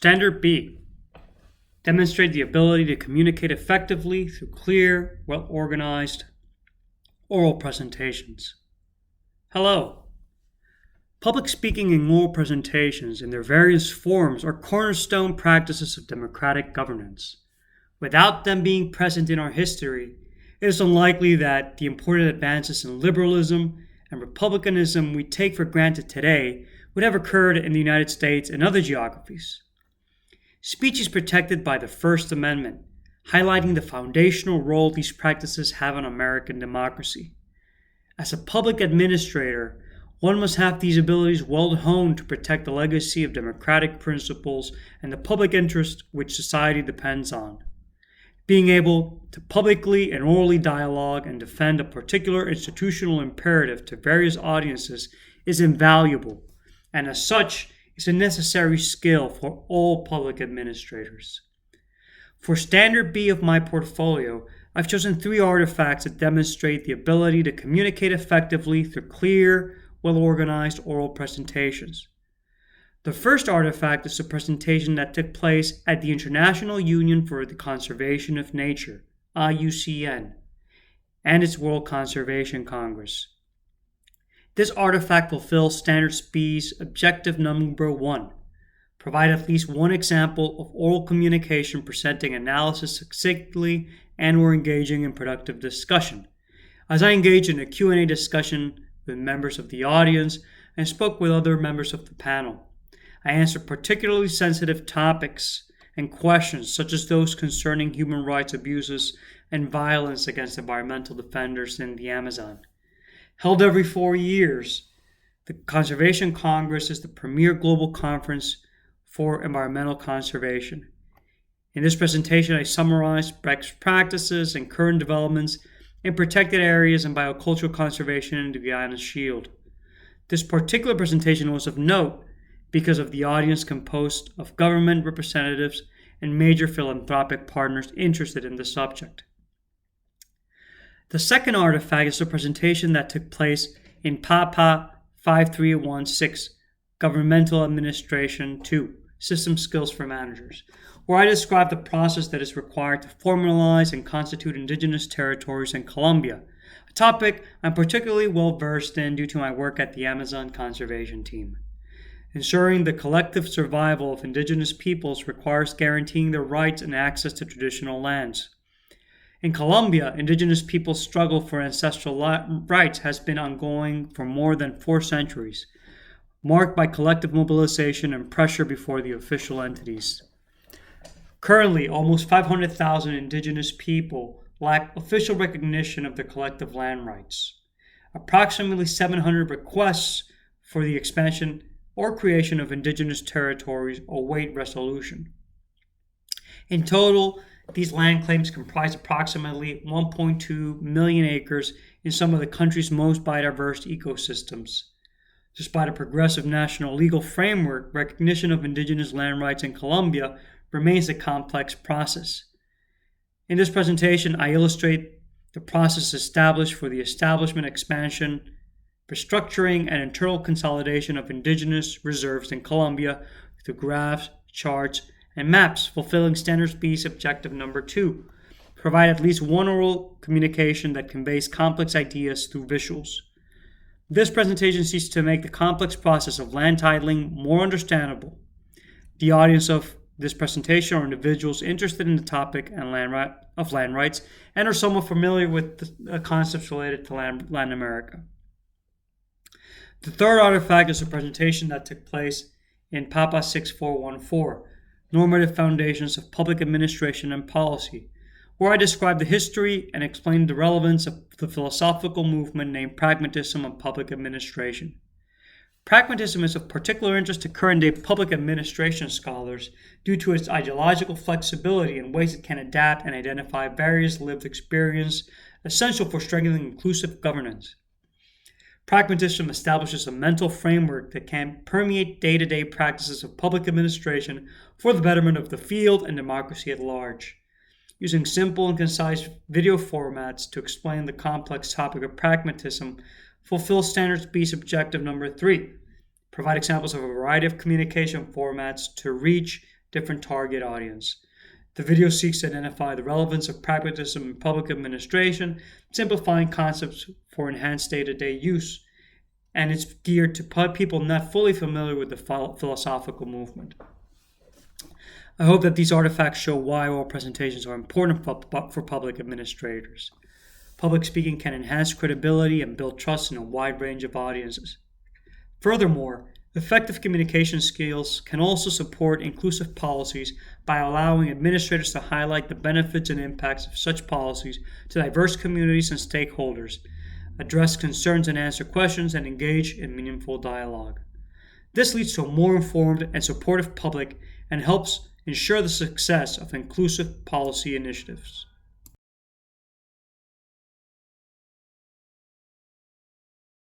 Standard B. Demonstrate the ability to communicate effectively through clear, well-organized oral presentations. Hello. Public speaking and oral presentations in their various forms are cornerstone practices of democratic governance. Without them being present in our history, it is unlikely that the important advances in liberalism and republicanism we take for granted today would have occurred in the United States and other geographies. Speech is protected by the First Amendment, highlighting the foundational role these practices have on American democracy. As a public administrator, one must have these abilities well honed to protect the legacy of democratic principles and the public interest which society depends on. Being able to publicly and orally dialogue and defend a particular institutional imperative to various audiences is invaluable, and as such, is a necessary skill for all public administrators. For Standard B of my portfolio, I've chosen 3 artifacts that demonstrate the ability to communicate effectively through clear, well-organized oral presentations. The first artifact is a presentation that took place at the International Union for the Conservation of Nature, IUCN, and its World Conservation Congress. This artifact fulfills Standard B's objective number 1, provide at least one example of oral communication presenting analysis succinctly and/or engaging in productive discussion. As I engaged in a Q&A discussion with members of the audience and spoke with other members of the panel, I answered particularly sensitive topics and questions such as those concerning human rights abuses and violence against environmental defenders in the Amazon. Held every 4 years, the Conservation Congress is the premier global conference for environmental conservation. In this presentation, I summarized best practices and current developments in protected areas and biocultural conservation in the Guiana Shield. This particular presentation was of note because of the audience composed of government representatives and major philanthropic partners interested in the subject. The second artifact is a presentation that took place in PAPA 5316, Governmental Administration 2, System Skills for Managers, where I describe the process that is required to formalize and constitute indigenous territories in Colombia, a topic I'm particularly well versed in due to my work at the Amazon Conservation Team. Ensuring the collective survival of indigenous peoples requires guaranteeing their rights and access to traditional lands. In Colombia, indigenous people's struggle for ancestral rights has been ongoing for more than 4 centuries, marked by collective mobilization and pressure before the official entities. Currently, almost 500,000 indigenous people lack official recognition of their collective land rights. Approximately 700 requests for the expansion or creation of indigenous territories await resolution. In total, these land claims comprise approximately 1.2 million acres in some of the country's most biodiverse ecosystems. Despite a progressive national legal framework, recognition of indigenous land rights in Colombia remains a complex process. In this presentation, I illustrate the process established for the establishment, expansion, restructuring, and internal consolidation of indigenous reserves in Colombia through graphs, charts, and maps, fulfilling Standard B's objective number 2, provide at least one oral communication that conveys complex ideas through visuals. This presentation seeks to make the complex process of land titling more understandable. The audience of this presentation are individuals interested in the topic and land rights and are somewhat familiar with the concepts related to Latin America. The third artifact is a presentation that took place in PAPA 6414, Normative Foundations of Public Administration and Policy, where I describe the history and explain the relevance of the philosophical movement named Pragmatism of Public Administration. Pragmatism is of particular interest to current-day public administration scholars due to its ideological flexibility and ways it can adapt and identify various lived experience essential for strengthening inclusive governance. Pragmatism establishes a mental framework that can permeate day-to-day practices of public administration for the betterment of the field and democracy at large. Using simple and concise video formats to explain the complex topic of pragmatism fulfills Standard B's objective number 3, provide examples of a variety of communication formats to reach different target audience. The video seeks to identify the relevance of pragmatism in public administration, simplifying concepts for enhanced day-to-day use, and it's geared to people not fully familiar with the philosophical movement. I hope that these artifacts show why oral presentations are important for public administrators. Public speaking can enhance credibility and build trust in a wide range of audiences. Furthermore, effective communication skills can also support inclusive policies by allowing administrators to highlight the benefits and impacts of such policies to diverse communities and stakeholders, address concerns and answer questions, and engage in meaningful dialogue. This leads to a more informed and supportive public and helps ensure the success of inclusive policy initiatives.